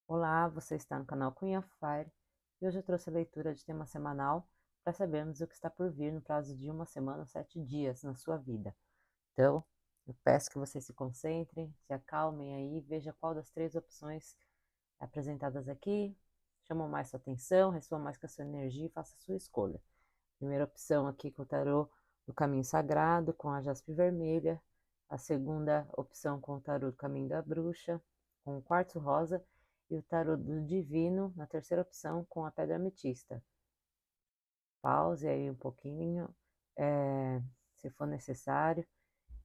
Olá, você está no canal Queen of Fire e hoje eu trouxe a leitura de tema semanal para sabermos o que está por vir no prazo de uma semana ou 7 dias na sua vida. Então, eu peço que vocês se concentrem, se acalmem aí, veja qual das três opções apresentadas aqui chamam mais sua atenção, ressoam mais com a sua energia e faça a sua escolha. Primeira opção aqui com o tarô do Caminho Sagrado, com a jaspe vermelha. A segunda opção com o tarô do Caminho da Bruxa, com o quartzo rosa. E o tarô do Divino, na terceira opção, com a pedra ametista. Pause aí um pouquinho, se for necessário.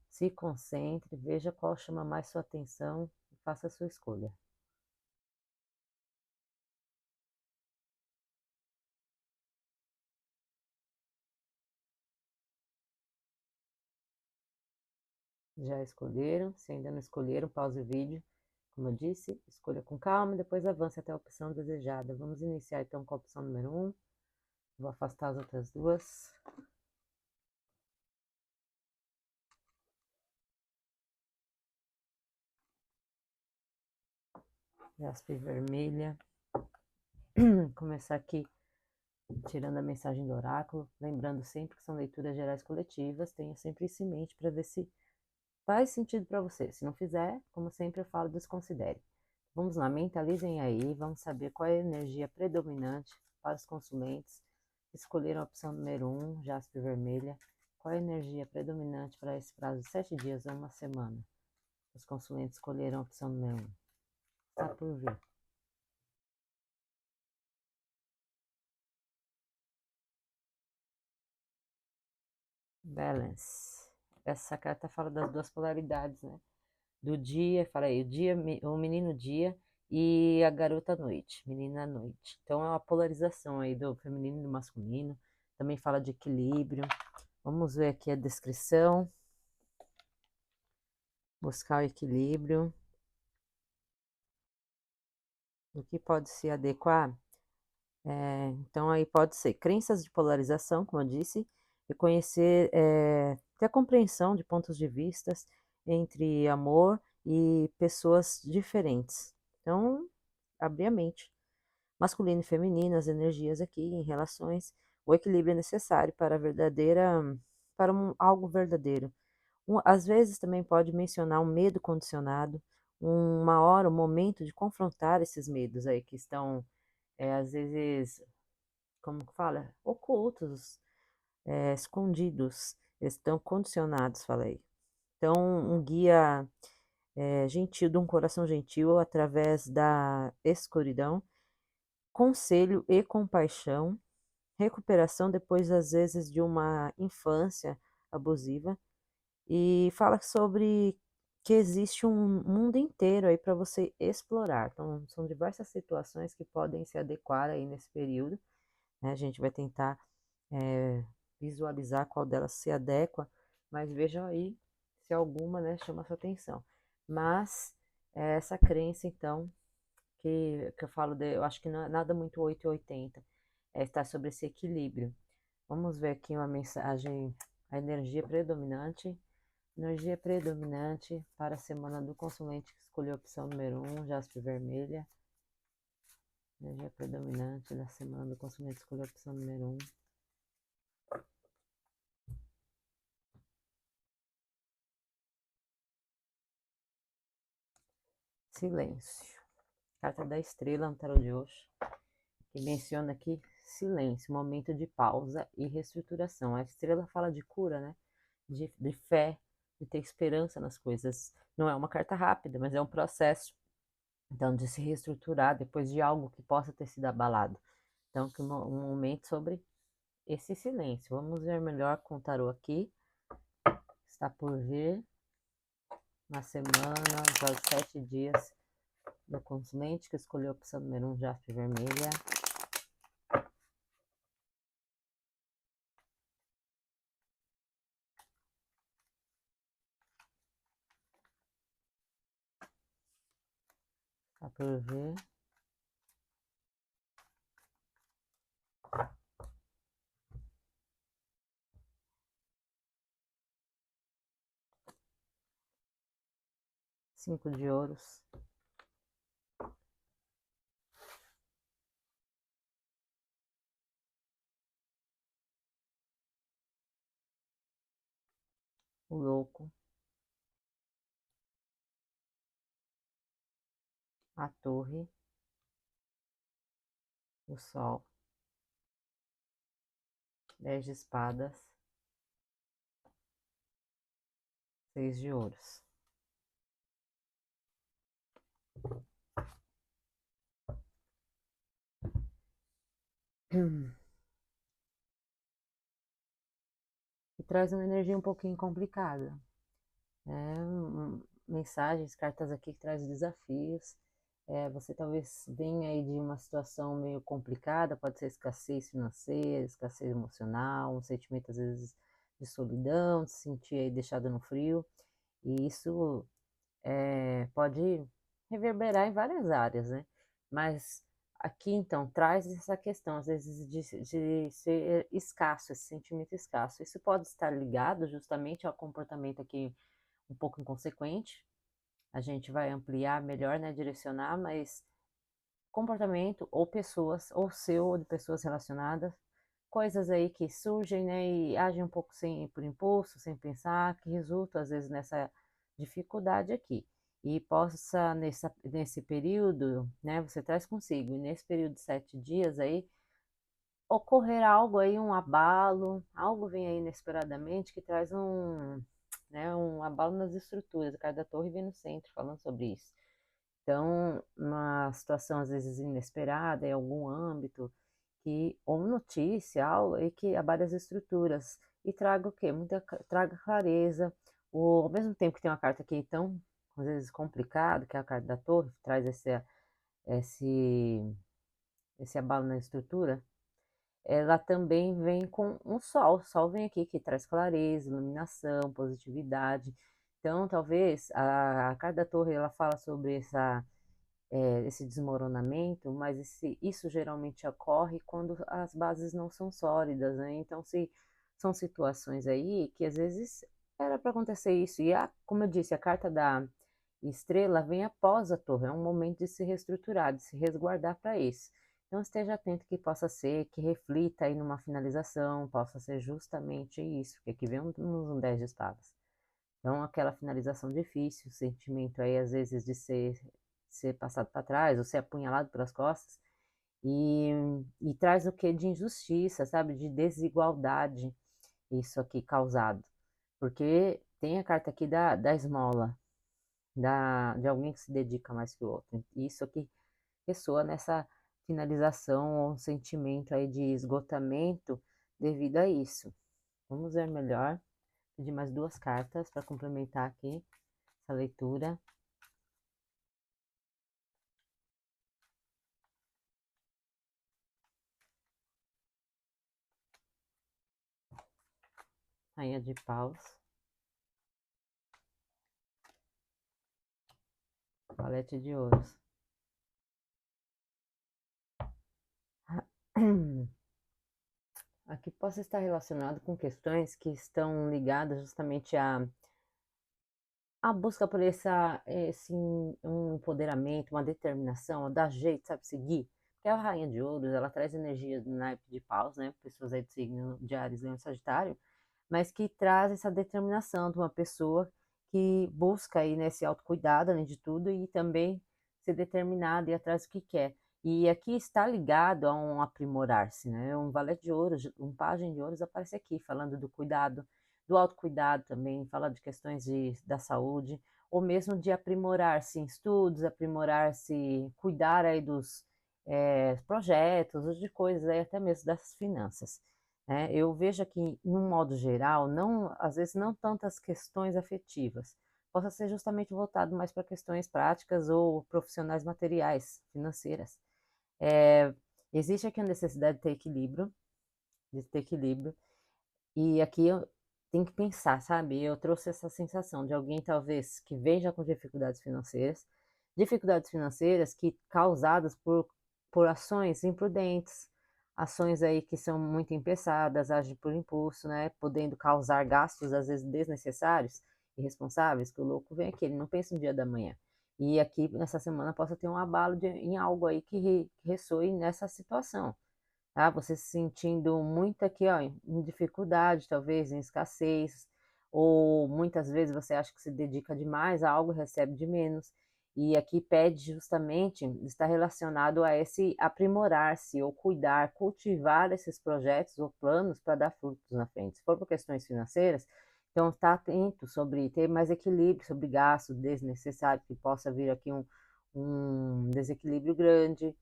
Se concentre, veja qual chama mais sua atenção e faça a sua escolha. Já escolheram? Se ainda não escolheram, pause o vídeo. Como eu disse, escolha com calma e depois avance até a opção desejada. Vamos iniciar então com a opção número 1. Vou afastar as outras duas. Jaspe vermelha. Começar aqui tirando a mensagem do oráculo. Lembrando sempre que são leituras gerais coletivas. Tenha sempre isso em mente para ver se faz sentido para você. Se não fizer, como sempre eu falo, desconsidere. Vamos lá, mentalizem aí. Vamos saber qual é a energia predominante para os consulentes. Escolheram a opção número 1, jaspe vermelha. Qual é a energia predominante para esse prazo de 7 dias ou uma semana? Os consulentes escolheram a opção número 1. Está por vir. Balance. Essa carta fala das duas polaridades, né? Do dia, fala aí, o menino dia e a garota noite, menina noite. Então é uma polarização aí do feminino e do masculino. Também fala de equilíbrio. Vamos ver aqui a descrição. Buscar o equilíbrio. O que pode se adequar? Então aí pode ser crenças de polarização, como eu disse, reconhecer, ter a compreensão de pontos de vistas entre amor e pessoas diferentes. Então, abrir a mente. Masculino e feminino, as energias aqui em relações, o equilíbrio é necessário para a verdadeira, para algo verdadeiro. Às vezes também pode mencionar um medo condicionado, uma hora, um momento de confrontar esses medos aí que estão, às vezes, como que fala? Ocultos, escondidos, eles estão condicionados, falei. Então, um guia gentil, de um coração gentil, através da escuridão, conselho e compaixão, recuperação depois, às vezes, de uma infância abusiva, e fala sobre que existe um mundo inteiro aí para você explorar. Então, são diversas situações que podem se adequar aí nesse período, né? A gente vai tentar visualizar qual delas se adequa, mas vejam aí se alguma, né, chama sua atenção. Mas essa crença, então, que eu falo, eu acho que nada muito 880, está sobre esse equilíbrio. Vamos ver aqui uma mensagem, a energia predominante. Energia predominante para a semana do consulente que escolheu a opção número 1, jaspe vermelha. Energia predominante da semana do consulente que escolheu a opção número 1. Silêncio. Carta da estrela no tarô de hoje, que menciona aqui silêncio, momento de pausa e reestruturação. A estrela fala de cura, né? De fé, de ter esperança nas coisas. Não é uma carta rápida, mas é um processo. Então, de se reestruturar depois de algo que possa ter sido abalado. Então, um momento sobre esse silêncio. Vamos ver melhor com o tarô aqui. Está por vir na semana, já 7 dias do consulente que escolheu a opção número 1, jaspe vermelha. Está por vir. Cinco de ouros. o louco, a torre, o sol, 10 de espadas, 6 de ouros. E traz uma energia um pouquinho complicada. Mensagens, cartas aqui que traz desafios. Você talvez venha aí de uma situação meio complicada, pode ser escassez financeira, escassez emocional, um sentimento às vezes de solidão, de se sentir aí deixado no frio. E isso pode reverberar em várias áreas, né? Mas aqui então traz essa questão, às vezes, de ser escasso, esse sentimento escasso. Isso pode estar ligado justamente ao comportamento aqui um pouco inconsequente. A gente vai ampliar melhor, né? Direcionar, mas comportamento ou pessoas, ou seu, ou de pessoas relacionadas, coisas aí que surgem, né, e agem um pouco sem, por impulso, sem pensar, que resultam às vezes nessa dificuldade aqui. E possa, nesse período, né, você traz consigo, e nesse período de 7 dias aí, ocorrer algo aí, um abalo, algo vem aí inesperadamente que traz um abalo nas estruturas. A carta da torre vem no centro falando sobre isso. Então, uma situação às vezes inesperada em algum âmbito, ou notícia, algo e que abale as estruturas e traga o quê? Traga clareza. Ao mesmo tempo que tem uma carta aqui tão, às vezes, complicada, que é a carta da torre, que traz esse, esse abalo na estrutura, ela também vem com um sol. O sol vem aqui que traz clareza, iluminação, positividade. Então, talvez a carta da torre ela fala sobre esse desmoronamento, mas isso geralmente ocorre quando as bases não são sólidas, né? Então, se são situações aí que às vezes era para acontecer isso. E, como eu disse, a carta da estrela vem após a torre, é um momento de se reestruturar, de se resguardar para isso. Então, esteja atento que possa ser, que reflita aí numa finalização, possa ser justamente isso, porque aqui vem um 10 de espadas. Então, aquela finalização difícil, o sentimento aí, às vezes, de ser passado para trás ou ser apunhalado pelas costas, e, e traz o que de injustiça, sabe, de desigualdade, isso aqui causado. Porque tem a carta aqui da esmola, de alguém que se dedica mais que o outro. Isso aqui ressoa nessa finalização ou um sentimento aí de esgotamento devido a isso. Vamos ver melhor. Pedir mais 2 cartas para complementar aqui essa leitura. Rainha de paus, valete de ouros. Aqui possa estar relacionado com questões que estão ligadas justamente à busca por esse um empoderamento, uma determinação, a dar jeito, sabe, seguir. Porque a rainha de ouros, ela traz energia do naipe de paus, né? Pessoas aí do signo de Áries, Leão e Sagitário, mas que traz essa determinação de uma pessoa que busca aí nesse autocuidado, além de tudo, e também ser determinada e atrás do que quer. E aqui está ligado a um aprimorar-se, né? Um valete de ouros, um pajem de ouros aparece aqui, falando do cuidado, do autocuidado também, fala de questões da saúde, ou mesmo de aprimorar-se em estudos, aprimorar-se, cuidar aí dos projetos, de coisas aí, até mesmo das finanças. Eu vejo aqui, num modo geral, não, às vezes não tantas questões afetivas, possa ser justamente voltado mais para questões práticas ou profissionais materiais, financeiras. É, existe aqui a necessidade de ter equilíbrio, e aqui eu tenho que pensar, sabe? Eu trouxe essa sensação de alguém, talvez, que vem já com dificuldades financeiras que causadas por ações imprudentes, ações aí que são muito empeçadas, agem por impulso, né? Podendo causar gastos, às vezes, desnecessários, irresponsáveis, que o louco vem aqui, ele não pensa no dia da manhã. E aqui, nessa semana, possa ter um abalo em algo aí que ressoe nessa situação, tá? Você se sentindo muito aqui, ó, em dificuldade, talvez, em escassez, ou muitas vezes você acha que se dedica demais a algo e recebe de menos. E aqui pede justamente, está relacionado a esse aprimorar-se ou cuidar, cultivar esses projetos ou planos para dar frutos na frente. Se for por questões financeiras, então está atento sobre ter mais equilíbrio sobre gastos desnecessários, que possa vir aqui um desequilíbrio grande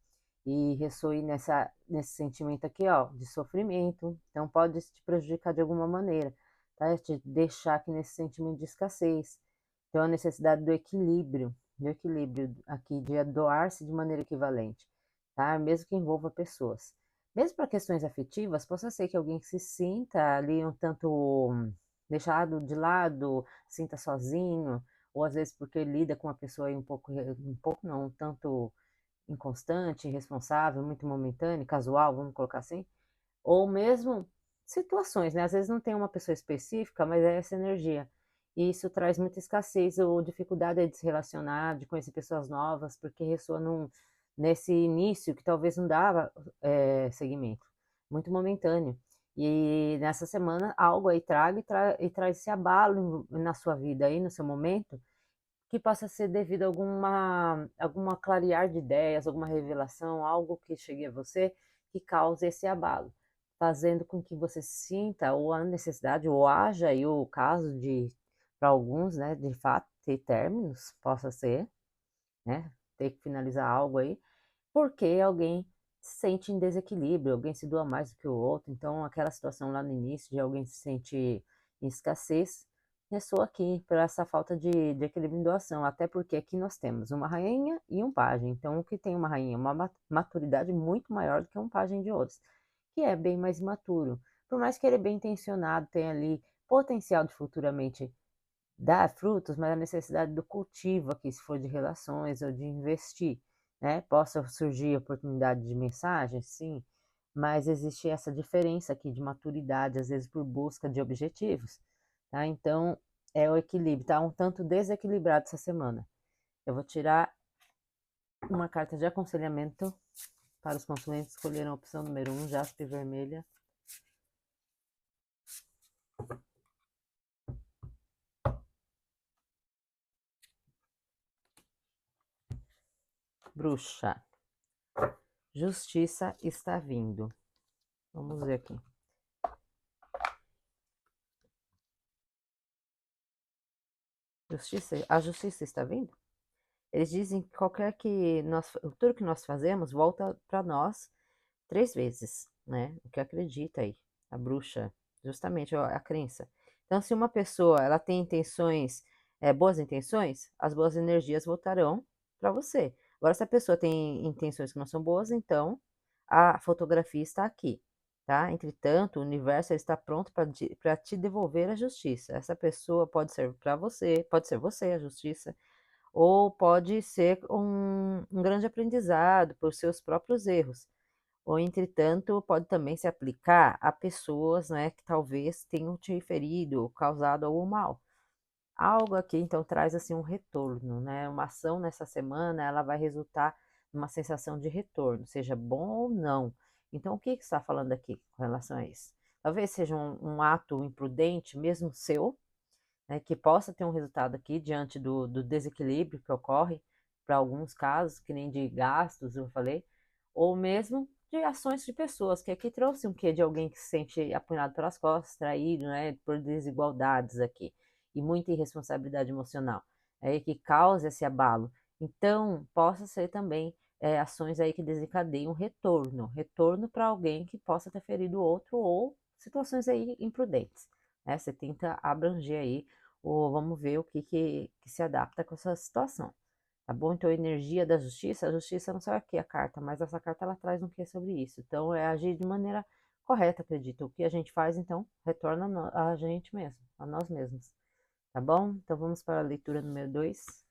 e ressoe nesse sentimento aqui, ó, de sofrimento. Então pode te prejudicar de alguma maneira, tá? Te deixar aqui nesse sentimento de escassez. Então a necessidade do equilíbrio aqui, de doar-se de maneira equivalente, tá? Mesmo que envolva pessoas. Mesmo para questões afetivas, possa ser que alguém se sinta ali um tanto deixado de lado, sinta sozinho, ou às vezes porque lida com uma pessoa aí um pouco não, um tanto inconstante, irresponsável, muito momentâneo, casual, vamos colocar assim, ou mesmo situações, né? Às vezes não tem uma pessoa específica, mas é essa energia. E isso traz muita escassez ou dificuldade de se relacionar, de conhecer pessoas novas, porque ressoa nesse início que talvez não dava seguimento, muito momentâneo. E nessa semana algo aí traga e traz esse abalo na sua vida aí, no seu momento, que possa ser devido a alguma clarear de ideias, alguma revelação, algo que chegue a você que cause esse abalo, fazendo com que você sinta ou a necessidade ou haja aí o caso de, para alguns, né, de fato ter términos, possa ser, né, ter que finalizar algo aí, porque alguém se sente em desequilíbrio, alguém se doa mais do que o outro, então aquela situação lá no início de alguém se sente em escassez, ressoa aqui por essa falta de equilíbrio em doação, até porque aqui nós temos uma rainha e um pajem, então o que tem uma rainha? Uma maturidade muito maior do que um pajem de ouros, que é bem mais imaturo, por mais que ele é bem intencionado, tenha ali potencial de futuramente dar frutos, mas a necessidade do cultivo aqui, se for de relações ou de investir, né? Possa surgir oportunidade de mensagem, sim, mas existe essa diferença aqui de maturidade, às vezes por busca de objetivos, tá? Então, é o equilíbrio, tá um tanto desequilibrado essa semana. Eu vou tirar uma carta de aconselhamento para os consulentes que escolheram a opção número 1, jaspe vermelha. Bruxa. Justiça está vindo. Vamos ver aqui. A justiça está vindo? Eles dizem que tudo que nós fazemos volta para nós 3 vezes, né? O que acredita aí, a bruxa, justamente a crença. Então, se uma pessoa ela tem intenções, boas intenções, as boas energias voltarão para você. Agora, se a pessoa tem intenções que não são boas, então a fotografia está aqui, tá? Entretanto, o universo está pronto para te devolver a justiça. Essa pessoa pode ser para você, pode ser você a justiça, ou pode ser um grande aprendizado por seus próprios erros, ou entretanto pode também se aplicar a pessoas, né, que talvez tenham te ferido ou causado algum mal. Algo aqui então traz assim um retorno, né? Uma ação nessa semana ela vai resultar numa sensação de retorno, seja bom ou não. Então o que que está falando aqui com relação a isso? Talvez seja um ato imprudente, mesmo seu, né, que possa ter um resultado aqui diante do desequilíbrio que ocorre para alguns casos, que nem de gastos, eu falei, ou mesmo de ações de pessoas, que aqui trouxe um quê de alguém que se sente apunhado pelas costas, traído, né, por desigualdades aqui, e muita irresponsabilidade emocional, aí que causa esse abalo. Então, possa ser também ações aí que desencadeiam retorno para alguém que possa ter ferido o outro, ou situações aí imprudentes, né? Você tenta abranger aí ou vamos ver o que se adapta com essa situação, tá bom? Então, a energia da justiça, a justiça não só aqui a carta, mas essa carta ela traz um que sobre isso. Então, é agir de maneira correta, acredito. O que a gente faz, então, retorna a gente mesmo, a nós mesmos, tá bom? Então, vamos para a leitura número 2.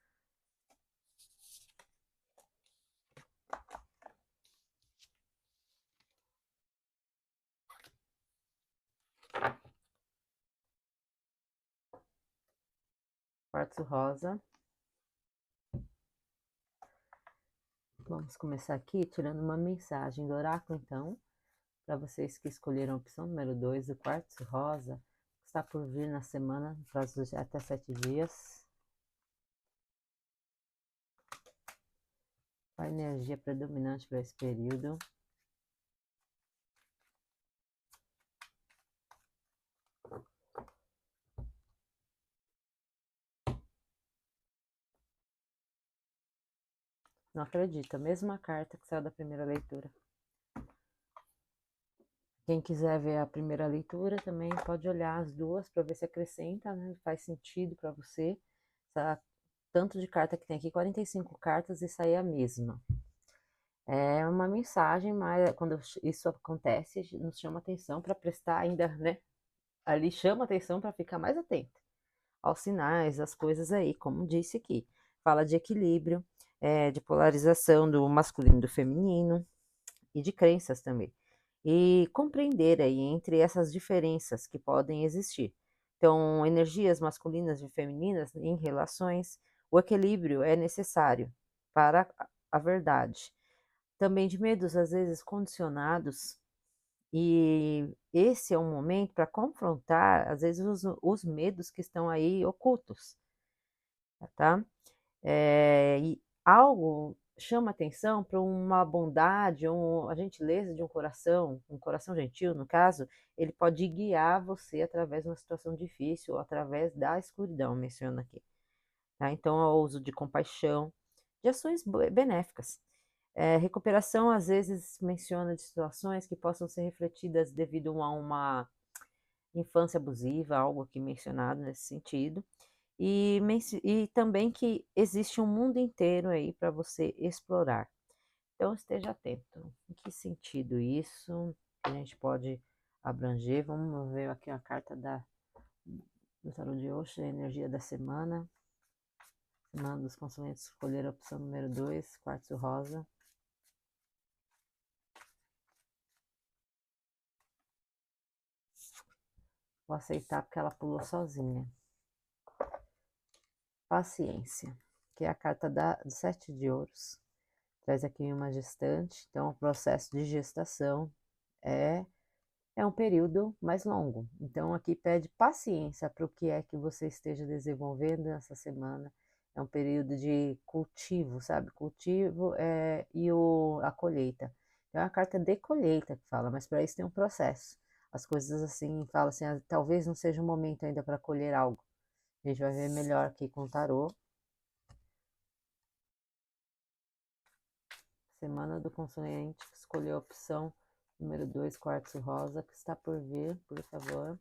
Quartzo rosa. Vamos começar aqui tirando uma mensagem do oráculo, então, para vocês que escolheram a opção número 2, o quartzo rosa, está por vir na semana, no prazo de até 7 dias. A energia predominante para esse período. Não acredito, a mesma carta que saiu da primeira leitura. Quem quiser ver a primeira leitura também pode olhar as duas para ver se acrescenta, né? Faz sentido para você. Tanto de carta que tem aqui, 45 cartas e sair a mesma. É uma mensagem, mas quando isso acontece, nos chama atenção para prestar ainda, né? Ali chama atenção para ficar mais atento aos sinais, às coisas aí, como disse aqui. Fala de equilíbrio, de polarização do masculino e do feminino e de crenças também. E compreender aí entre essas diferenças que podem existir. Então, energias masculinas e femininas em relações, o equilíbrio é necessário para a verdade. Também de medos, às vezes, condicionados, e esse é um momento para confrontar, às vezes, os medos que estão aí ocultos, tá? E algo chama atenção para uma bondade, a gentileza de um coração gentil, no caso, ele pode guiar você através de uma situação difícil ou através da escuridão, menciona aqui. Tá? Então, é o uso de compaixão, de ações benéficas. Recuperação, às vezes, menciona de situações que possam ser refletidas devido a uma infância abusiva, algo aqui mencionado nesse sentido. E também que existe um mundo inteiro aí para você explorar. Então, esteja atento. Em que sentido isso? Que a gente pode abranger? Vamos ver aqui a carta do tarô de Osho, a energia da semana. Semana dos consulentes, escolher a opção número 2, quartzo rosa. Vou aceitar porque ela pulou sozinha. Paciência, que é a carta do 7 de ouros. Traz aqui uma gestante, então o processo de gestação é um período mais longo. Então aqui pede paciência para o que é que você esteja desenvolvendo nessa semana. É um período de cultivo, sabe? Cultivo e a colheita. É uma carta de colheita que fala, mas para isso tem um processo. As coisas assim, fala assim, talvez não seja o momento ainda para colher algo. A gente vai ver melhor aqui com o tarô. Semana do consulente que escolheu a opção número 2, quartzo rosa, que está por vir, por favor.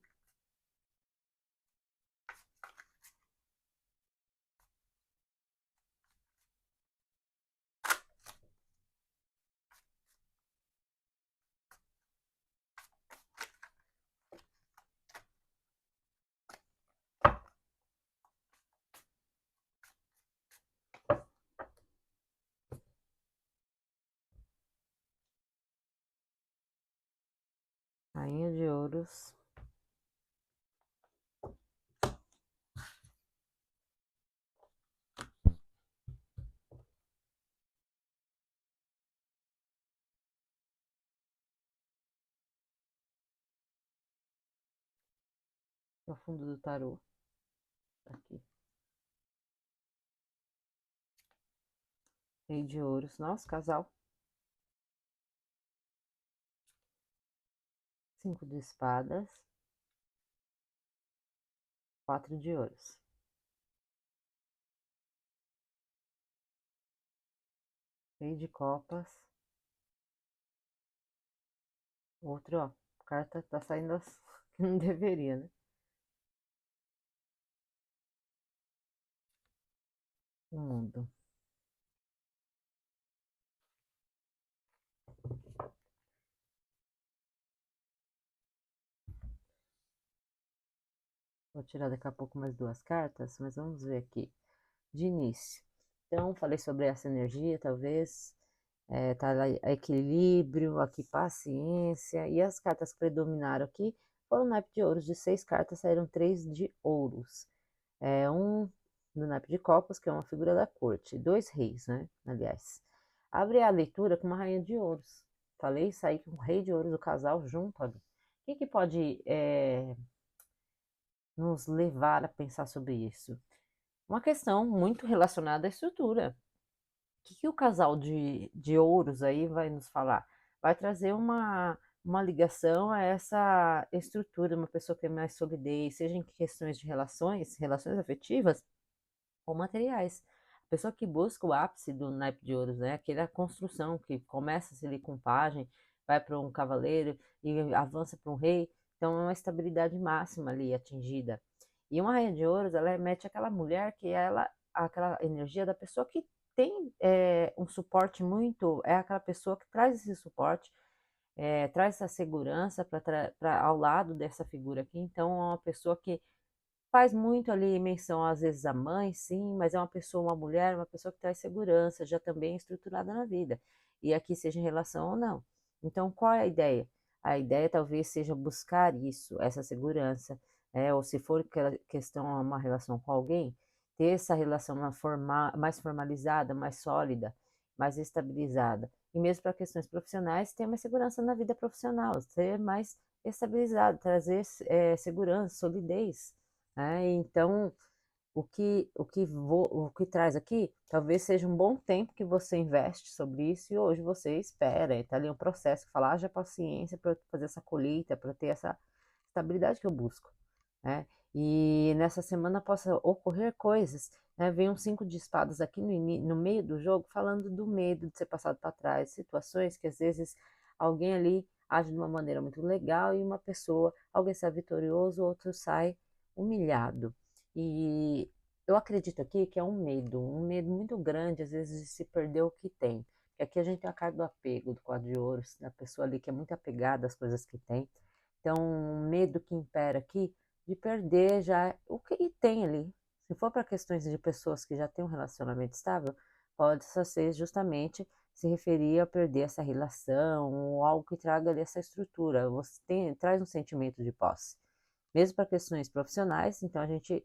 Rainha de ouros. No fundo do tarô. Aqui. Rei de ouros. Nossa, casal. 5 de espadas. 4 de ouros. Rei de copas. Outro, ó. Carta tá saindo as que não deveria, né? O mundo. Vou tirar daqui a pouco mais 2 cartas, mas vamos ver aqui. De início. Então, falei sobre essa energia, talvez. Tá lá, equilíbrio, aqui paciência. E as cartas que predominaram aqui foram o naipe de ouros. De 6 cartas saíram 3 de ouros. Um do naipe de copas, que é uma figura da corte. 2 reis, né? Aliás. Abre a leitura com uma rainha de ouros. Falei, saí com o rei de ouros, o casal junto ali. O que pode nos levar a pensar sobre isso? Uma questão muito relacionada à estrutura. O que o casal de ouros aí vai nos falar? Vai trazer uma ligação a essa estrutura, uma pessoa que tem mais solidez, seja em questões de relações afetivas ou materiais. A pessoa que busca o ápice do naipe de ouros, né? Aquela construção que começa ali com pajem, vai para um cavaleiro e avança para um rei. Então é uma estabilidade máxima ali atingida. E uma rainha de ouros, ela remete àquela mulher que ela, aquela energia da pessoa que tem um suporte muito, é aquela pessoa que traz esse suporte, traz essa segurança para ao lado dessa figura aqui. Então é uma pessoa que faz muito ali menção, às vezes, à mãe, sim, mas é uma pessoa, uma mulher, uma pessoa que traz segurança, já também estruturada na vida. E aqui seja em relação ou não. Então, qual é a ideia? A ideia talvez seja buscar isso, essa segurança, ou se for questão uma relação com alguém, ter essa relação mais formalizada, mais sólida, mais estabilizada. E mesmo para questões profissionais, ter mais segurança na vida profissional, ser mais estabilizado, trazer segurança, solidez, né? Então, o que traz aqui, talvez seja um bom tempo que você investe sobre isso e hoje você espera, está ali um processo que fala, haja paciência para fazer essa colheita, para ter essa estabilidade que eu busco, né? E nessa semana possa ocorrer coisas, né? Vem um 5 de espadas aqui no meio do jogo, falando do medo de ser passado para trás, situações que às vezes alguém ali age de uma maneira muito legal e uma pessoa, alguém sai vitorioso, outro sai humilhado. E eu acredito aqui que é um medo muito grande, às vezes, de se perder o que tem. Porque aqui a gente tem a carta do apego, do quadro de ouros, da pessoa ali que é muito apegada às coisas que tem. Então, um medo que impera aqui de perder já o que tem ali. Se for para questões de pessoas que já têm um relacionamento estável, pode só ser justamente se referir a perder essa relação ou algo que traga ali essa estrutura. Você traz um sentimento de posse. Mesmo para questões profissionais, então a gente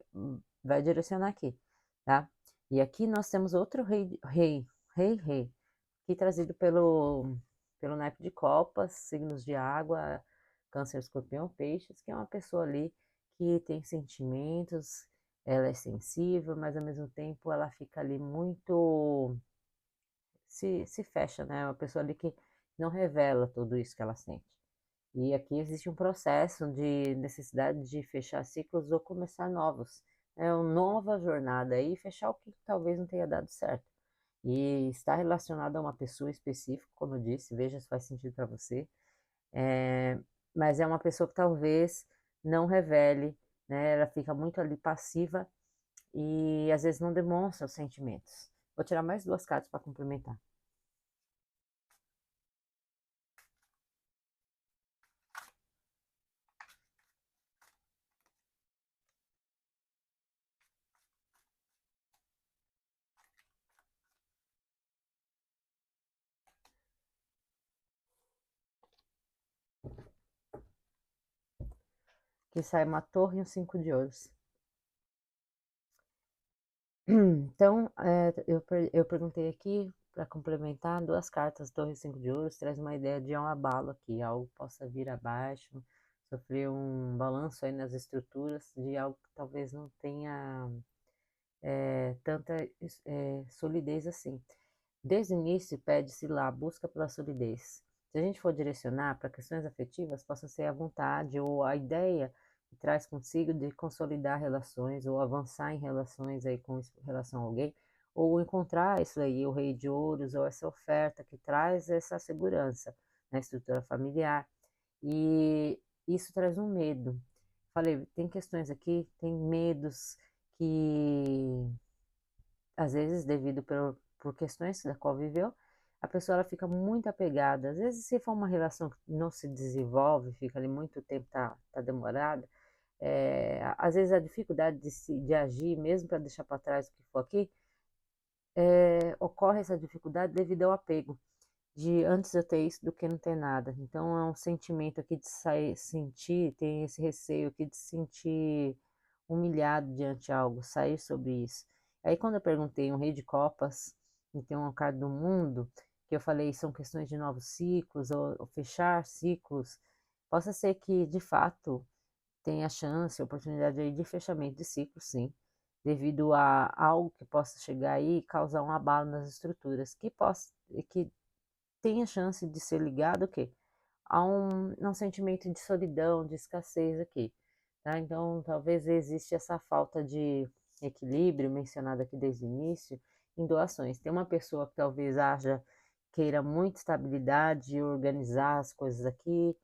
vai direcionar aqui, tá? E aqui nós temos outro rei, aqui trazido pelo naipe de copas, signos de água, câncer, escorpião, peixes, que é uma pessoa ali que tem sentimentos, ela é sensível, mas ao mesmo tempo ela fica ali muito, se fecha, né? É uma pessoa ali que não revela tudo isso que ela sente. E aqui existe um processo de necessidade de fechar ciclos ou começar novos. É uma nova jornada aí, fechar o que talvez não tenha dado certo. E está relacionado a uma pessoa específica, como eu disse, veja se faz sentido para você. É, mas é uma pessoa que talvez não revele, né? Ela fica muito ali passiva e às vezes não demonstra os sentimentos. Vou tirar mais 2 cartas para complementar. Que sai uma torre e um 5 de ouros. Então, eu perguntei aqui, para complementar, 2 cartas, Torre e 5 de ouros, traz uma ideia de um abalo aqui, algo possa vir abaixo, sofrer um balanço aí nas estruturas de algo que talvez não tenha tanta solidez assim. Desde o início, pede-se lá a busca pela solidez. Se a gente for direcionar para questões afetivas, possa ser a vontade ou a ideia que traz consigo de consolidar relações ou avançar em relações aí com relação a alguém, ou encontrar isso aí, o rei de ouros, ou essa oferta que traz essa segurança na estrutura familiar. E isso traz um medo. Falei, tem questões aqui, tem medos que às vezes, devido por questões da qual viveu, a pessoa ela fica muito apegada. Às vezes, se for uma relação que não se desenvolve, fica ali muito tempo, tá demorada, às vezes a dificuldade de agir, mesmo para deixar para trás o que for aqui, ocorre essa dificuldade devido ao apego, de antes eu ter isso do que não ter nada. Então, é um sentimento aqui de sair, sentir, tem esse receio aqui de se sentir humilhado diante de algo, sair sobre isso. Aí quando eu perguntei um rei de copas, e tem uma carta do mundo, que eu falei são questões de novos ciclos, ou fechar ciclos, possa ser que, de fato, tem a chance, a oportunidade aí de fechamento de ciclo, sim, devido a algo que possa chegar aí e causar um abalo nas estruturas, que tem a chance de ser ligado o quê? A um sentimento de solidão, de escassez aqui, tá? Então, talvez exista essa falta de equilíbrio mencionado aqui desde o início em doações. Tem uma pessoa que talvez queira muita estabilidade, organizar as coisas aqui,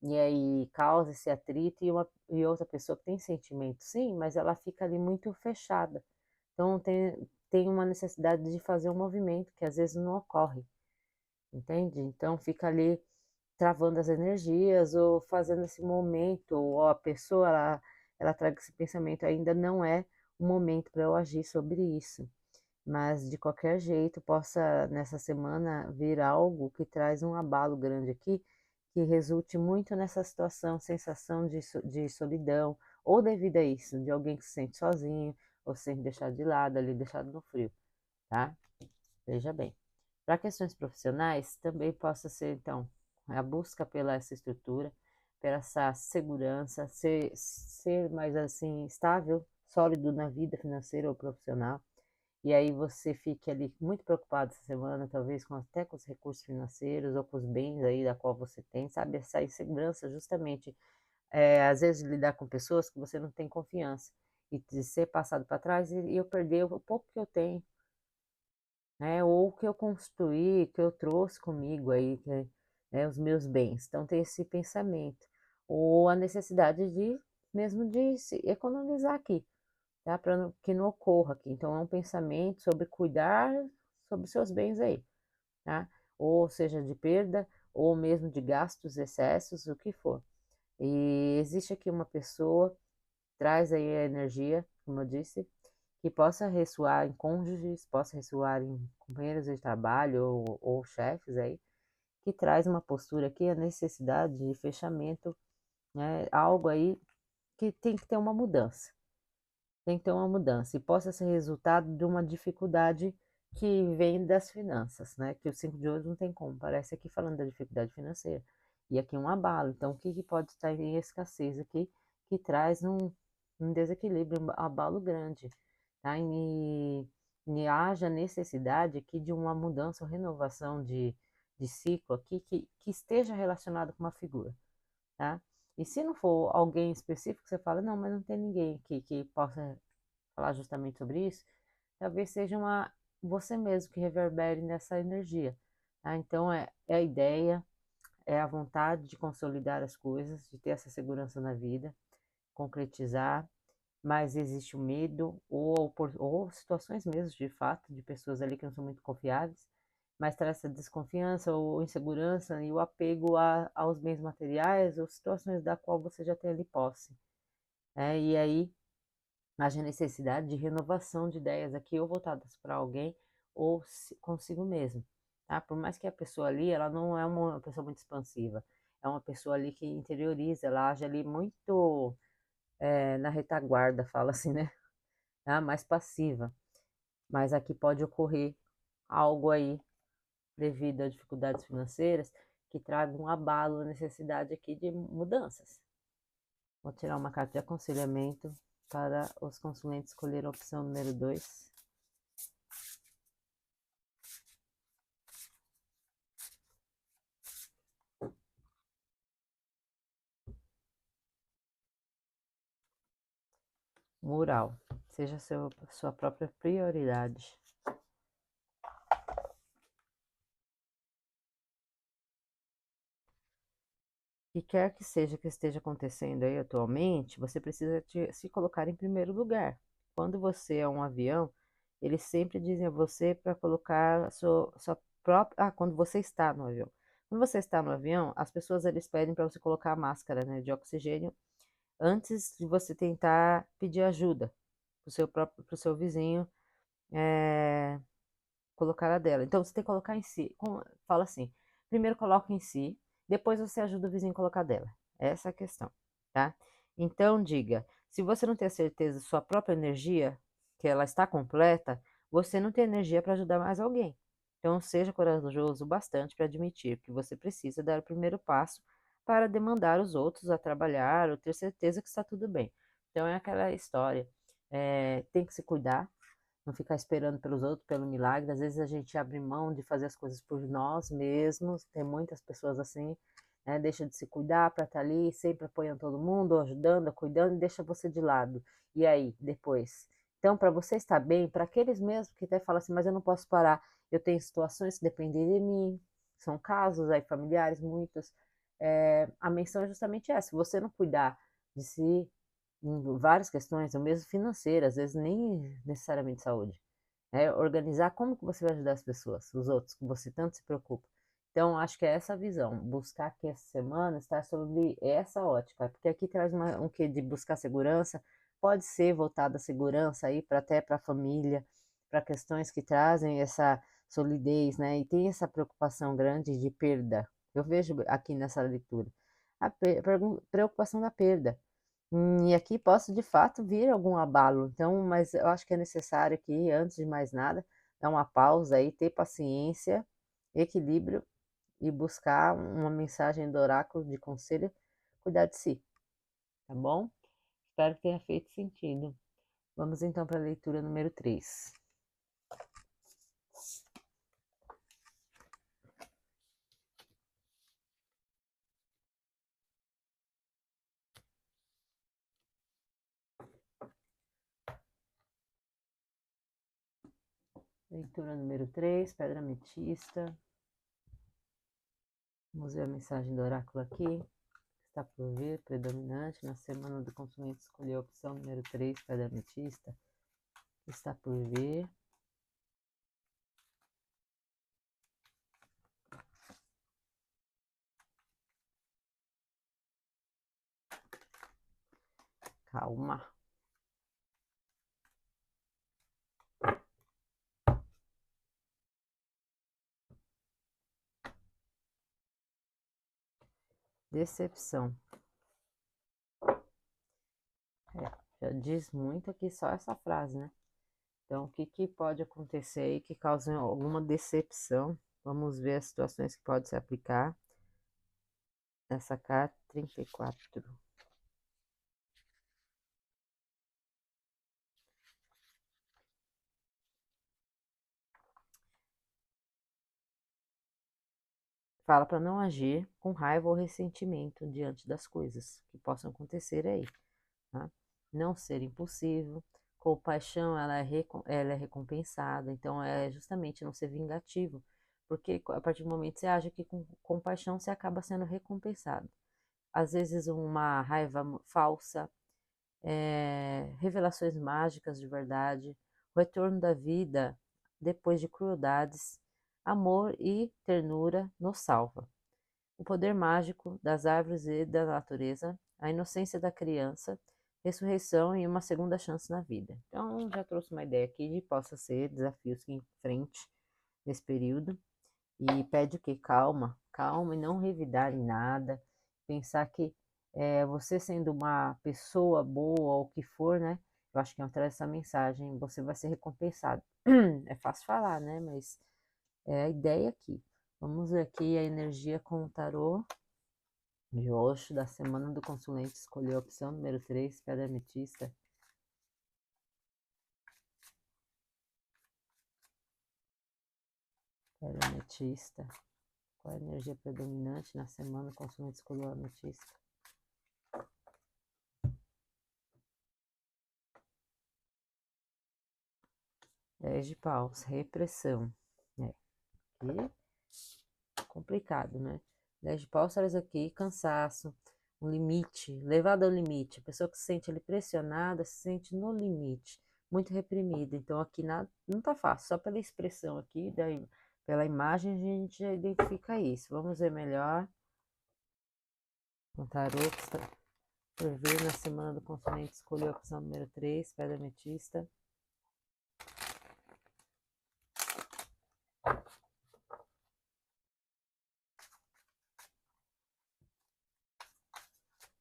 e aí causa esse atrito, e outra pessoa que tem sentimento, sim, mas ela fica ali muito fechada. Então, tem uma necessidade de fazer um movimento que às vezes não ocorre, entende? Então, fica ali travando as energias ou fazendo esse momento, ou a pessoa, ela traga esse pensamento, ainda não é o momento para eu agir sobre isso. Mas, de qualquer jeito, possa nessa semana vir algo que traz um abalo grande aqui, que resulte muito nessa situação, sensação de solidão, ou devido a isso, de alguém que se sente sozinho, ou se sente deixado de lado, ali, deixado no frio, tá? Veja bem. Para questões profissionais, também possa ser, então, a busca pela essa estrutura, pela essa segurança, ser mais, assim, estável, sólido na vida financeira ou profissional. E aí você fique ali muito preocupado essa semana, talvez até com os recursos financeiros ou com os bens aí da qual você tem, sabe? Essa insegurança justamente, às vezes, de lidar com pessoas que você não tem confiança e de ser passado para trás e eu perder o pouco que eu tenho, né? Ou o que eu construí, que eu trouxe comigo aí, né, os meus bens. Então tem esse pensamento. Ou a necessidade de mesmo de se economizar aqui, tá? Para que não ocorra aqui. Então é um pensamento sobre cuidar sobre seus bens aí, tá? Ou seja, de perda, ou mesmo de gastos, excessos, o que for. E existe aqui uma pessoa, traz aí a energia, como eu disse, que possa ressoar em cônjuges, possa ressoar em companheiros de trabalho ou chefes aí, que traz uma postura aqui, a necessidade de fechamento, né? Algo aí que tem que ter uma mudança. Tem que ter uma mudança e possa ser resultado de uma dificuldade que vem das finanças, né? Que o 5 de ouros não tem como, parece aqui falando da dificuldade financeira. E aqui um abalo. Então, o que, que pode estar em escassez aqui que traz um desequilíbrio, um abalo grande, tá? E haja necessidade aqui de uma mudança ou renovação de ciclo aqui que esteja relacionado com uma figura, tá? E se não for alguém específico, você fala, não, mas não tem ninguém aqui que possa falar justamente sobre isso, talvez seja você mesmo que reverbere nessa energia, tá? Então, é a ideia, é a vontade de consolidar as coisas, de ter essa segurança na vida, concretizar, mas existe o medo ou situações mesmo, de fato, de pessoas ali que não são muito confiáveis, mas traz essa desconfiança ou insegurança e o apego aos bens materiais ou situações da qual você já tem ali posse. E aí haja necessidade de renovação de ideias aqui, ou voltadas para alguém, ou consigo mesmo, tá? Por mais que a pessoa ali, ela não é uma pessoa muito expansiva, é uma pessoa ali que interioriza, ela age ali muito na retaguarda, fala assim, né? Tá? Mais passiva. Mas aqui pode ocorrer algo aí, devido a dificuldades financeiras, que traga um abalo, a necessidade aqui de mudanças. Vou tirar uma carta de aconselhamento para os consulentes escolher a opção número 2. Mural. Seja sua própria prioridade. E quer que seja que esteja acontecendo aí atualmente, você precisa se colocar em primeiro lugar. Quando você é um avião, eles sempre dizem a você para colocar sua própria. Ah, quando você está no avião. Quando você está no avião, as pessoas eles pedem para você colocar a máscara, né, de oxigênio antes de você tentar pedir ajuda pro seu vizinho colocar a dela. Então você tem que colocar em si. Fala assim: primeiro coloca em si, depois você ajuda o vizinho a colocar dela. Essa é a questão, tá? Então diga: se você não tem a certeza da sua própria energia, que ela está completa, você não tem energia para ajudar mais alguém. Então seja corajoso bastante para admitir que você precisa dar o primeiro passo para demandar os outros a trabalhar ou ter certeza que está tudo bem. Então é aquela história, tem que se cuidar, não ficar esperando pelos outros, pelo milagre. Às vezes a gente abre mão de fazer as coisas por nós mesmos, tem muitas pessoas assim, né? Deixa de se cuidar para estar ali, sempre apoiando todo mundo, ajudando, cuidando, e deixa você de lado. E aí, depois? Então, para você estar bem, para aqueles mesmos que até falam assim, mas eu não posso parar, eu tenho situações que dependem de mim, são casos aí familiares, muitos. A menção é justamente essa: se você não cuidar de si, em várias questões, ou mesmo financeiras, às vezes nem necessariamente saúde. Organizar como que você vai ajudar as pessoas, os outros, que você tanto se preocupa. Então, acho que é essa a visão, buscar aqui essa semana estar sobre essa ótica, porque aqui traz um quê de buscar segurança, pode ser voltado à segurança aí para até para a família, para questões que trazem essa solidez, né? E tem essa preocupação grande de perda. Eu vejo aqui nessa leitura a preocupação da perda. E aqui posso de fato vir algum abalo, então, mas eu acho que é necessário aqui, antes de mais nada, dar uma pausa aí, ter paciência, equilíbrio e buscar uma mensagem do oráculo de conselho, cuidar de si, tá bom? Espero que tenha feito sentido. Vamos então para a leitura número 3. Leitura número 3, pedra ametista. Vamos ver a mensagem do oráculo aqui. Está por vir, predominante. Na semana do consuminte, escolheu a opção número 3, pedra ametista. Está por vir. Calma. Decepção. Já diz muito aqui só essa frase, né? Então, o que, que pode acontecer aí que cause alguma decepção? Vamos ver as situações que podem se aplicar nessa carta 34. Fala para não agir com raiva ou ressentimento diante das coisas que possam acontecer aí, tá? Não ser impulsivo. Compaixão, ela é recompensada. Então, é justamente não ser vingativo. Porque a partir do momento que você age aqui com compaixão, você acaba sendo recompensado. Às vezes uma raiva falsa, revelações mágicas de verdade, o retorno da vida depois de crueldades, amor e ternura nos salva. O poder mágico das árvores e da natureza, a inocência da criança, ressurreição e uma segunda chance na vida. Então, já trouxe uma ideia aqui de possa ser desafios que enfrente nesse período. E pede o quê? Calma, calma e não revidar em nada. Pensar que você sendo uma pessoa boa ou o que for, né? Eu acho que traz essa mensagem, você vai ser recompensado. É fácil falar, né? Mas é a ideia aqui. Vamos ver aqui a energia com o tarô de Osho da semana do consulente. Escolheu a opção número 3, pedra ametista. Pedra ametista. Qual é a energia predominante na semana do consulente? Escolheu a ametista. 10 de paus, repressão. Aqui, complicado, né? 10 de paus traz aqui cansaço, um limite, levado ao limite. A pessoa que se sente ali pressionada, se sente no limite, muito reprimida. Então aqui nada, não tá fácil, só pela expressão aqui, daí, pela imagem a gente já identifica isso. Vamos ver melhor. O tarô que está por vir na semana do consuminte, escolheu a opção número 3, pedra ametista.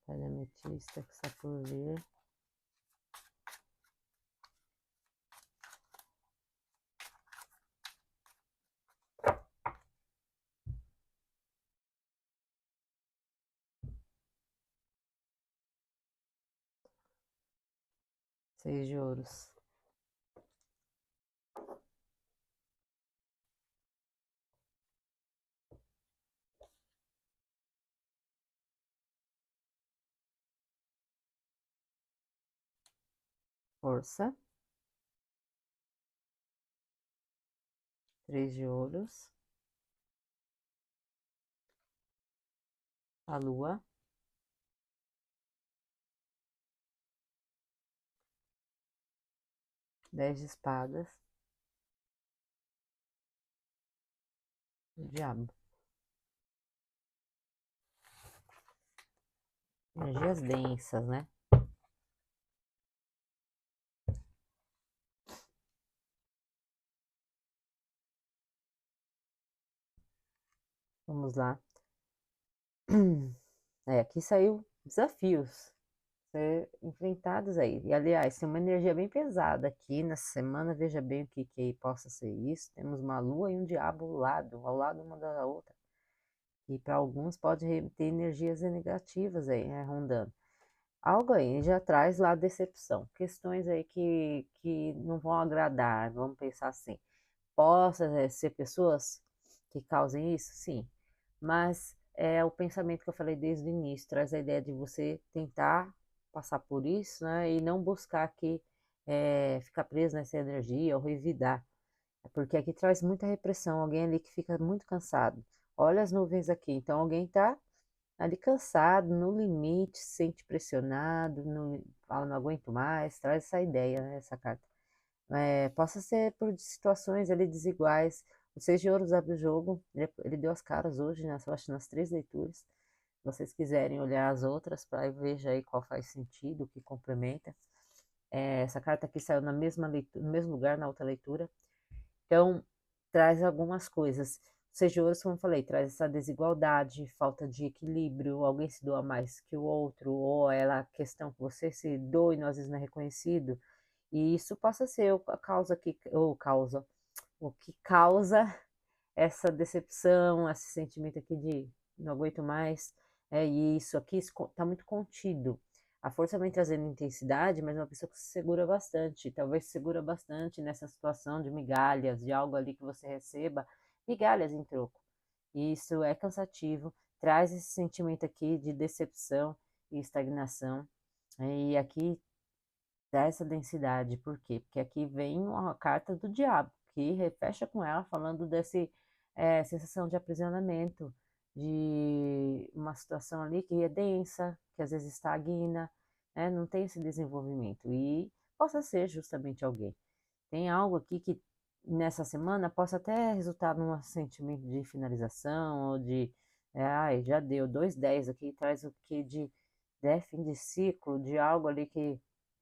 Pedra ametista que está por vir. 6 de ouros. Força. 3 de ouros. A lua. 10 de espadas. O diabo. Energias densas, né? Vamos lá. Aqui saiu desafios ser enfrentados aí. E, aliás, tem uma energia bem pesada aqui nessa semana. Veja bem o que possa ser isso. Temos uma lua e um diabo ao lado uma da outra. E para alguns pode ter energias negativas aí, né, rondando. Algo aí já traz lá decepção. Questões aí que não vão agradar, vamos pensar assim. Possa ser pessoas que causem isso? Sim. Mas é o pensamento que eu falei desde o início, traz a ideia de você tentar passar por isso, né? E não buscar aqui ficar preso nessa energia ou revidar. Porque aqui traz muita repressão, alguém ali que fica muito cansado. Olha as nuvens aqui, então alguém está ali cansado, no limite, se sente pressionado, fala, não aguento mais, traz essa ideia, né, essa carta. Possa ser por situações ali desiguais. O Seis de Ouros abre o jogo, ele deu as caras hoje, né, eu acho nas 3 leituras. Se vocês quiserem olhar as outras, para veja aí qual faz sentido, o que complementa. Essa carta aqui saiu na mesma leitura, no mesmo lugar na outra leitura. Então, traz algumas coisas. O Seis de Ouros, como eu falei, traz essa desigualdade, falta de equilíbrio, alguém se doa mais que o outro, ou ela, a questão que você se doa e às vezes não é reconhecido. E isso possa ser a causa o que causa essa decepção, esse sentimento aqui de não aguento mais. E isso aqui está muito contido. A força vem trazendo intensidade, mas é uma pessoa que se segura bastante, talvez se segura bastante nessa situação de migalhas, de algo ali que você receba, migalhas em troco. E isso é cansativo, traz esse sentimento aqui de decepção e estagnação. E aqui dá essa densidade, por quê? Porque aqui vem uma carta do diabo, que fecha com ela falando desse sensação de aprisionamento, de uma situação ali que é densa, que às vezes estagna, né? Não tem esse desenvolvimento, e possa ser justamente alguém. Tem algo aqui que nessa semana possa até resultar num sentimento de finalização, ou de, ai, já deu, 2 10 aqui, traz o que de fim de ciclo, de algo ali que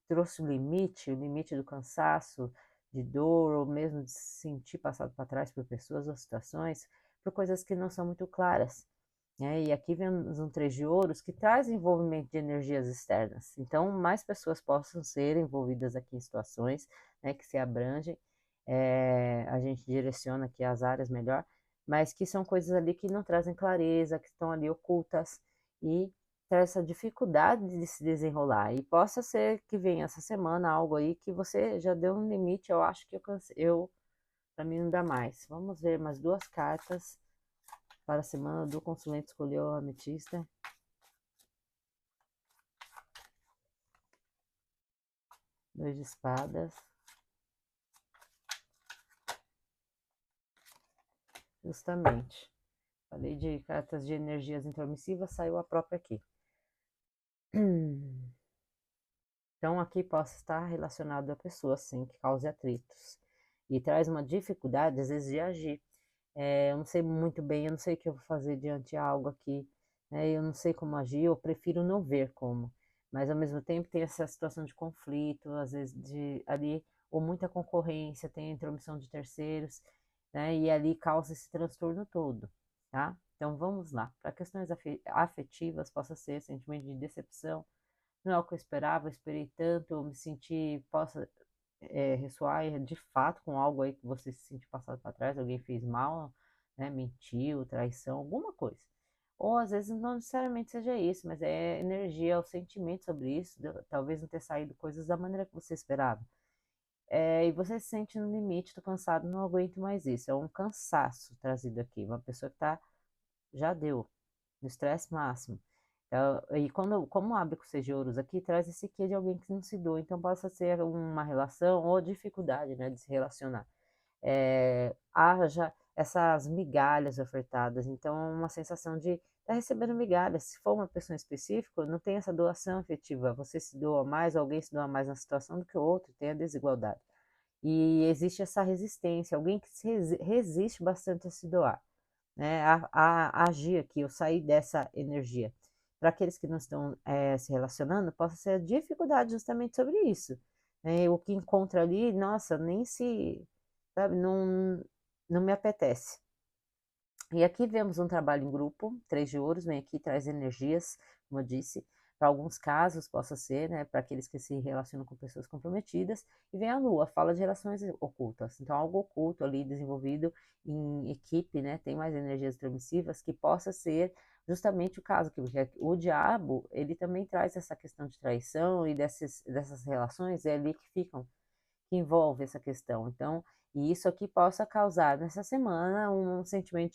trouxe o limite do cansaço, de dor, ou mesmo de se sentir passado para trás por pessoas ou situações, por coisas que não são muito claras. E aqui vemos um 3 de ouros que traz envolvimento de energias externas. Então, mais pessoas possam ser envolvidas aqui em situações, né, que se abrangem. A gente direciona aqui as áreas melhor, mas que são coisas ali que não trazem clareza, que estão ali ocultas e traz essa dificuldade de se desenrolar. E possa ser que venha essa semana algo aí que você já deu um limite, eu acho que para mim não dá mais. Vamos ver mais 2 cartas para a semana do consulente. Escolheu a ametista. Dois de espadas. Justamente. Falei de cartas de energias intromissivas, saiu a própria aqui. Então, aqui possa estar relacionado a pessoas, sim, que cause atritos. E traz uma dificuldade, às vezes, de agir. Eu não sei muito bem, eu não sei o que eu vou fazer diante de algo aqui, né? Eu não sei como agir, eu prefiro não ver como. Mas, ao mesmo tempo, tem essa situação de conflito, às vezes, de ali, ou muita concorrência, tem a intromissão de terceiros, né? E ali causa esse transtorno todo, tá? Então, vamos lá. Para questões afetivas, possa ser sentimento de decepção, não é o que eu esperava, eu esperei tanto, eu me senti, possa ressoar de fato com algo aí que você se sentiu passado para trás, alguém fez mal, né, mentiu, traição, alguma coisa. Ou às vezes não necessariamente seja isso, mas é energia, o sentimento sobre isso, talvez não ter saído coisas da maneira que você esperava. E você se sente no limite, tô cansado, não aguento mais isso. É um cansaço trazido aqui, uma pessoa que já deu, no estresse máximo. Então, e como abre com seis de ouros aqui, traz esse quê de alguém que não se doa. Então, possa ser uma relação ou dificuldade, né, de se relacionar. Haja essas migalhas ofertadas. Então, é uma sensação de estar recebendo migalhas. Se for uma pessoa específica, não tem essa doação efetiva. Você se doa mais, alguém se doa mais na situação do que o outro, tem a desigualdade. E existe essa resistência, alguém que resiste bastante a se doar, né, a agir aqui, ou sair dessa energia. Para aqueles que não estão se relacionando, possa ser a dificuldade justamente sobre isso. Né? O que encontra ali, nossa, nem se, sabe, não me apetece. E aqui vemos um trabalho em grupo, três de ouros, vem aqui, traz energias, como eu disse, para alguns casos possa ser, né, para aqueles que se relacionam com pessoas comprometidas, e vem a lua, fala de relações ocultas, então algo oculto ali desenvolvido em equipe, né, tem mais energias transmissivas, que possa ser justamente o caso, que o diabo, ele também traz essa questão de traição e dessas relações, é ali que ficam, que envolve essa questão. Então, e isso aqui possa causar nessa semana um sentimento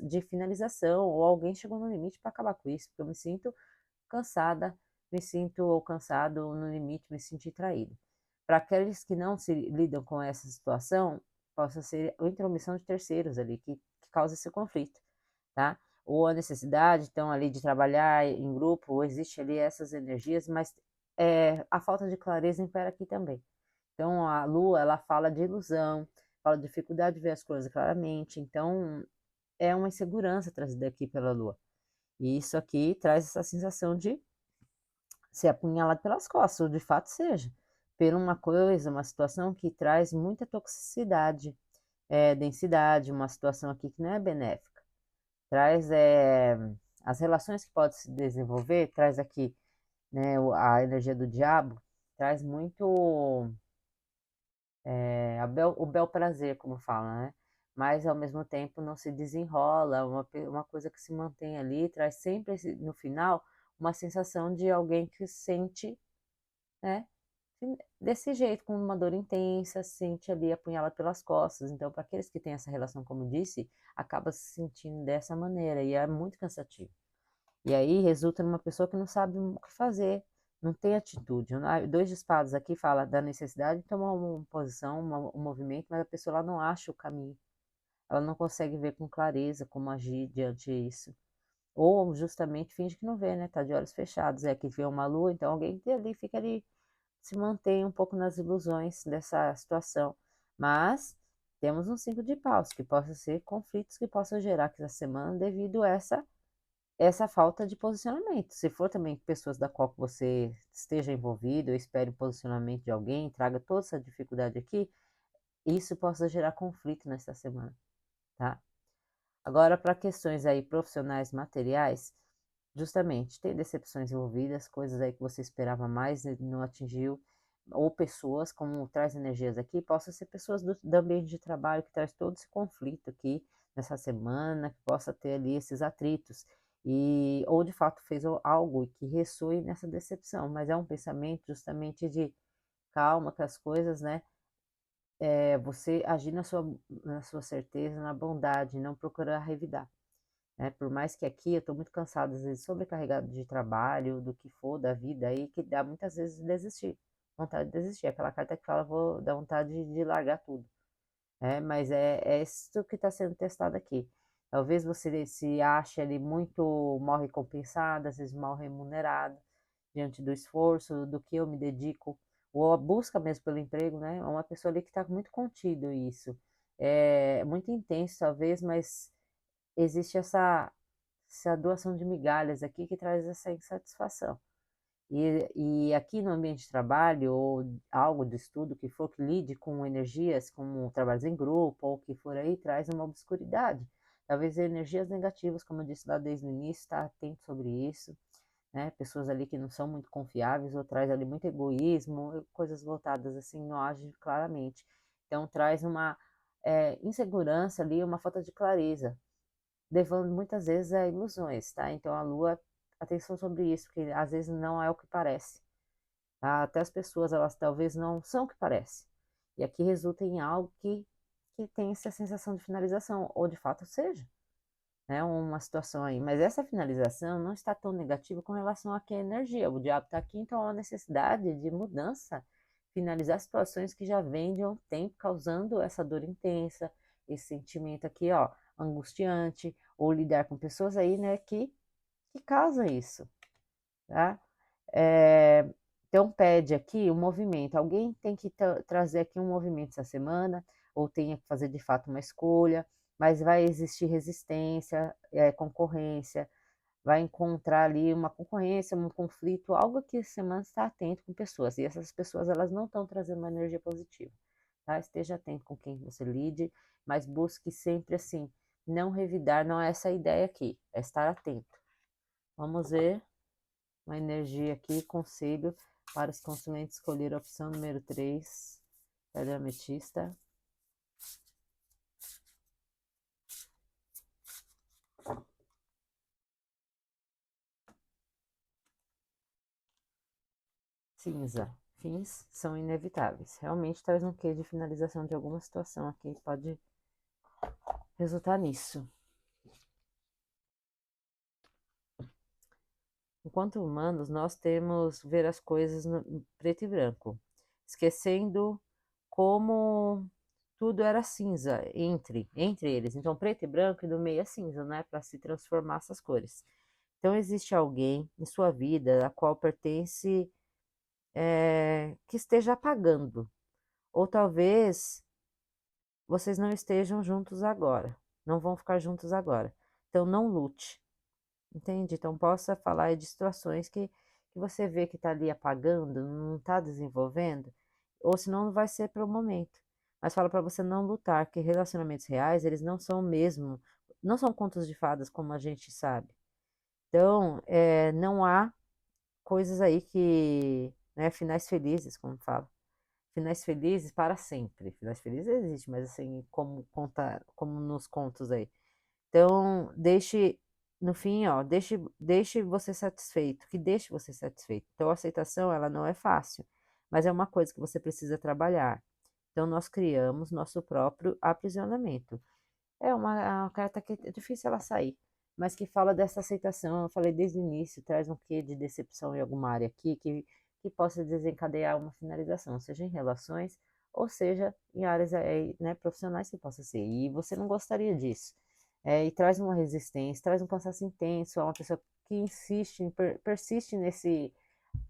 de finalização, ou alguém chegou no limite para acabar com isso, porque eu me sinto cansada, me sinto ou cansado no limite, me senti traído. Para aqueles que não se lidam com essa situação, possa ser a intromissão de terceiros ali que causa esse conflito, tá? Ou a necessidade, então, ali de trabalhar em grupo, ou existe ali essas energias, mas a falta de clareza impera aqui também. Então, a lua, ela fala de ilusão, fala de dificuldade de ver as coisas claramente. Então, é uma insegurança trazida aqui pela lua. E isso aqui traz essa sensação de ser apunhalado pelas costas, ou de fato seja, por uma coisa, uma situação que traz muita toxicidade, densidade, uma situação aqui que não é benéfica. Traz as relações que podem se desenvolver, traz aqui, né, a energia do diabo, traz muito o bel prazer, como fala, né? Mas ao mesmo tempo não se desenrola, uma coisa que se mantém ali, traz sempre no final uma sensação de alguém que sente, né? Desse jeito, com uma dor intensa, sente ali apunhalado pelas costas. Então, para aqueles que têm essa relação, como eu disse, acaba se sentindo dessa maneira e é muito cansativo. E aí resulta numa pessoa que não sabe o que fazer, não tem atitude. Dois de espadas aqui fala da necessidade de tomar uma posição, um movimento, mas a pessoa lá não acha o caminho. Ela não consegue ver com clareza como agir diante disso. Ou justamente finge que não vê, né? Tá de olhos fechados. É que vê uma lua, então alguém que ali fica ali, se mantém um pouco nas ilusões dessa situação. Mas temos um 5 de paus, que possa ser conflitos que possam gerar aqui essa semana devido a essa falta de posicionamento. Se for também pessoas da qual você esteja envolvido, ou espere o posicionamento de alguém, traga toda essa dificuldade aqui, isso possa gerar conflito nessa semana, tá? Agora, para questões aí profissionais, materiais, justamente, tem decepções envolvidas, coisas aí que você esperava mais e não atingiu, ou pessoas, como traz energias aqui, possa ser pessoas do ambiente de trabalho que traz todo esse conflito aqui nessa semana, que possa ter ali esses atritos, ou de fato fez algo que ressoe nessa decepção, mas é um pensamento justamente de calma, que as coisas, né, você agir na sua certeza, na bondade, não procurar revidar. Né? Por mais que aqui eu estou muito cansada, às vezes sobrecarregado de trabalho, do que for, da vida aí, que dá muitas vezes desistir. Vontade de desistir. Aquela carta que fala, vou dar vontade de largar tudo. Mas é isso que está sendo testado aqui. Talvez você se ache ali muito mal recompensado, às vezes mal remunerado, diante do esforço, do que eu me dedico, ou a busca mesmo pelo emprego, né? É uma pessoa ali que está muito contido isso. É muito intenso, talvez, mas existe essa doação de migalhas aqui que traz essa insatisfação. E aqui no ambiente de trabalho, ou algo de estudo que for que lide com energias, como trabalhos em grupo, ou o que for aí, traz uma obscuridade. Talvez energias negativas, como eu disse lá desde o início, está atento sobre isso, né? Pessoas ali que não são muito confiáveis, ou traz ali muito egoísmo, coisas voltadas assim, não agem claramente. Então traz uma insegurança ali, uma falta de clareza levando muitas vezes a ilusões, tá? Então a Lua, atenção sobre isso, porque às vezes não é o que parece, tá? Até as pessoas, elas talvez não são o que parece. E aqui resulta em algo que tem essa sensação de finalização, ou de fato seja, né? Uma situação aí. Mas essa finalização não está tão negativa com relação a que a energia. O diabo está aqui, então há uma necessidade de mudança, finalizar situações que já vêm de um tempo causando essa dor intensa, esse sentimento aqui, ó, angustiante, ou lidar com pessoas aí, né, que causam isso, tá? É, então pede aqui um movimento. Alguém tem que trazer aqui um movimento essa semana, ou tenha que fazer de fato uma escolha, mas vai existir resistência, concorrência, vai encontrar ali uma concorrência, um conflito, algo que essa semana está atento com pessoas. E essas pessoas, elas não estão trazendo uma energia positiva, tá? Esteja atento com quem você lide, mas busque sempre assim, não revidar, não é essa a ideia aqui, é estar atento. Vamos ver uma energia aqui, conselho para os consulentes escolher a opção número 3, pedra ametista. Cinza. Fins são inevitáveis. Realmente traz um quê de finalização de alguma situação aqui, pode resultar nisso. Enquanto humanos, nós temos ver as coisas no preto e branco, esquecendo como tudo era cinza entre eles. Então, preto e branco e do meio é cinza, né? Para se transformar essas cores. Então, existe alguém em sua vida a qual pertence, que esteja apagando. Ou talvez vocês não estejam juntos agora. Não vão ficar juntos agora. Então, não lute. Entende? Então, possa falar aí de situações que você vê que está ali apagando, não está desenvolvendo, ou senão não vai ser para o momento. Mas fala para você não lutar, que relacionamentos reais, eles não são mesmo, não são contos de fadas como a gente sabe. Então, não há coisas aí que, né, finais felizes, como fala. Finais felizes para sempre. Finais felizes existe, mas assim, como conta, como nos contos aí. Então, deixe, no fim, ó, deixe você satisfeito, que deixe você satisfeito. Então, a aceitação, ela não é fácil, mas é uma coisa que você precisa trabalhar. Então, nós criamos nosso próprio aprisionamento. É uma carta que é difícil ela sair, mas que fala dessa aceitação. Eu falei desde o início, traz um quê de decepção em alguma área aqui que possa desencadear uma finalização, seja em relações ou seja em áreas né, profissionais que possa ser. E você não gostaria disso. E traz uma resistência, traz um cansaço intenso, é uma pessoa que insiste, persiste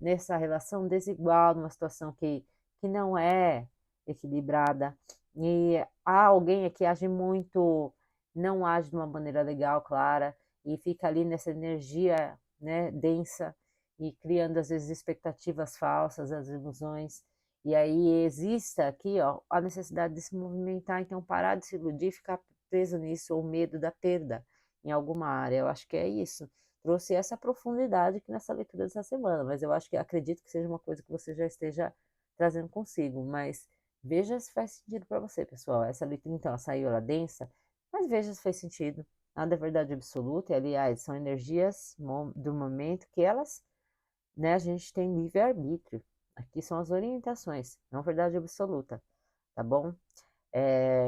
nessa relação desigual, numa situação que não é equilibrada. E há alguém que age muito, não age de uma maneira legal, clara, e fica ali nessa energia, né, densa, e criando às vezes expectativas falsas, as ilusões. E aí exista aqui, ó, a necessidade de se movimentar, então parar de se iludir, ficar preso nisso, ou medo da perda em alguma área. Eu acho que é isso. Trouxe essa profundidade aqui nessa leitura dessa semana, mas eu acho que acredito que seja uma coisa que você já esteja trazendo consigo, mas veja se faz sentido para você, pessoal. Essa leitura, então, ela saiu ela densa, mas veja se faz sentido. Nada é verdade absoluta, e, aliás, são energias do momento que elas, né, a gente tem livre-arbítrio. Aqui são as orientações, não verdade absoluta, tá bom?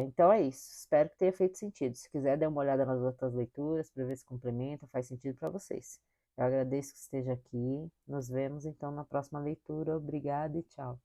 Então é isso. Espero que tenha feito sentido. Se quiser, dê uma olhada nas outras leituras para ver se complementa, faz sentido para vocês. Eu agradeço que esteja aqui. Nos vemos então na próxima leitura. Obrigada e tchau.